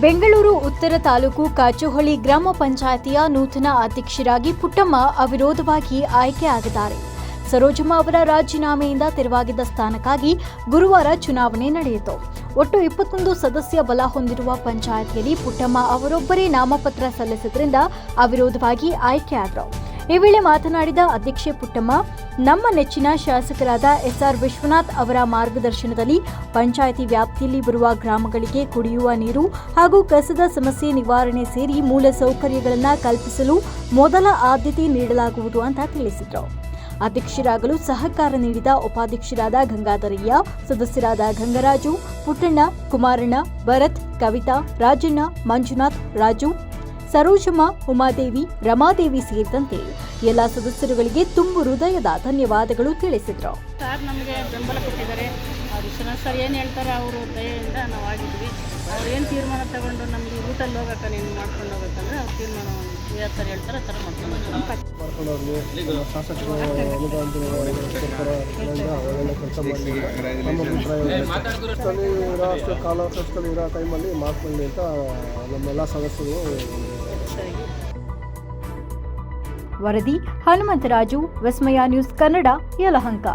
ಬೆಂಗಳೂರು ಉತ್ತರ ತಾಲೂಕು ಕಾಚುಹಳ್ಳಿ ಗ್ರಾಮ ಪಂಚಾಯಿತಿಯ ನೂತನ ಅಧ್ಯಕ್ಷರಾಗಿ ಪುಟ್ಟಮ್ಮ ಅವಿರೋಧವಾಗಿ ಆಯ್ಕೆಯಾಗಿದ್ದಾರೆ. ಸರೋಜಮ್ಮ ಅವರ ರಾಜೀನಾಮೆಯಿಂದ ತೆರವಾಗಿದ್ದ ಸ್ಥಾನಕ್ಕಾಗಿ ಗುರುವಾರ ಚುನಾವಣೆ ನಡೆಯಿತು. ಒಟ್ಟು 21 ಸದಸ್ಯ ಬಲ ಹೊಂದಿರುವ ಪಂಚಾಯಿತಿಯಲ್ಲಿ ಪುಟ್ಟಮ್ಮ ಅವರೊಬ್ಬರೇ ನಾಮಪತ್ರ ಸಲ್ಲಿಸಿದ್ರಿಂದ ಅವಿರೋಧವಾಗಿ ಆಯ್ಕೆಯಾದರು. ಈ ವೇಳೆ ಮಾತನಾಡಿದ ಅಧ್ಯಕ್ಷೆ ಪುಟ್ಟಮ್ಮ, ನಮ್ಮ ನೆಚ್ಚಿನ ಶಾಸಕರಾದ SR ವಿಶ್ವನಾಥ್ ಅವರ ಮಾರ್ಗದರ್ಶನದಲ್ಲಿ ಪಂಚಾಯಿತಿ ವ್ಯಾಪ್ತಿಯಲ್ಲಿ ಬರುವ ಗ್ರಾಮಗಳಿಗೆ ಕುಡಿಯುವ ನೀರು ಹಾಗೂ ಕಸದ ಸಮಸ್ಯೆ ನಿವಾರಣೆ ಸೇರಿ ಮೂಲ ಸೌಕರ್ಯಗಳನ್ನು ಕಲ್ಪಿಸಲು ಮೊದಲ ಆದ್ಯತೆ ನೀಡಲಾಗುವುದು ಅಂತ ತಿಳಿಸಿದರು. ಅಧ್ಯಕ್ಷರಾಗಲು ಸಹಕಾರ ನೀಡಿದ ಉಪಾಧ್ಯಕ್ಷರಾದ ಗಂಗಾಧರಯ್ಯ, ಸದಸ್ಯರಾದ ಗಂಗರಾಜು, ಪುಟ್ಟಣ್ಣ, ಕುಮಾರಣ್ಣ, ಭರತ್, ಕವಿತಾ, ರಾಜಣ್ಣ, ಮಂಜುನಾಥ್, ರಾಜು, ಸರೋಜಮ್ಮ, ಉಮಾದೇವಿ, ರಮಾದೇವಿ ಸೇರಿದಂತೆ ಎಲ್ಲ ಸದಸ್ಯರುಗಳಿಗೆ ತುಂಬು ಹೃದಯದ ಧನ್ಯವಾದಗಳು ತಿಳಿಸಿದರು. ಸರ್ ನಮಗೆ ಬೆಂಬಲ ಕೊಟ್ಟಿದ್ದಾರೆ. ವಿಶ್ವನಾಥ್ ಸರ್ ಏನು ಹೇಳ್ತಾರೆ ಅವರು ದಯೆಯಿಂದ ನಾವು ಆಗಿದ್ವಿ. ಅವ್ರು ಏನು ತೀರ್ಮಾನ ತಗೊಂಡು ನಮಗೆ ರೂಟಲ್ಲಿ ಹೋಗಕ್ಕೆ ನೀನು ಮಾಡ್ಕೊಂಡು ಹೋಗ್ಬೇಕಂದ್ರೆ ಅವ್ರು ತೀರ್ಮಾನ ಯಾವ ಥರ ಹೇಳ್ತಾರೆ ಆ ಥರ ಮಾಡ್ಕೊಂಡು ಶಾಸಕರು ಕೆಲಸ ಮಾಡಿ ನಮ್ಮ ಅಭಿಪ್ರಾಯ ಕಾಲಾವಕಾಶದಲ್ಲಿ ಇರೋ ಟೈಮಲ್ಲಿ ಮಾಡ್ಕೊಳ್ಳಿ ಅಂತ ನಮ್ಮೆಲ್ಲ ಸದಸ್ಯರು. ವರದಿ ಹನುಮಂತರಾಜು, ವಿಸ್ಮಯ ನ್ಯೂಸ್ ಕನ್ನಡ, ಯಲಹಂಕ.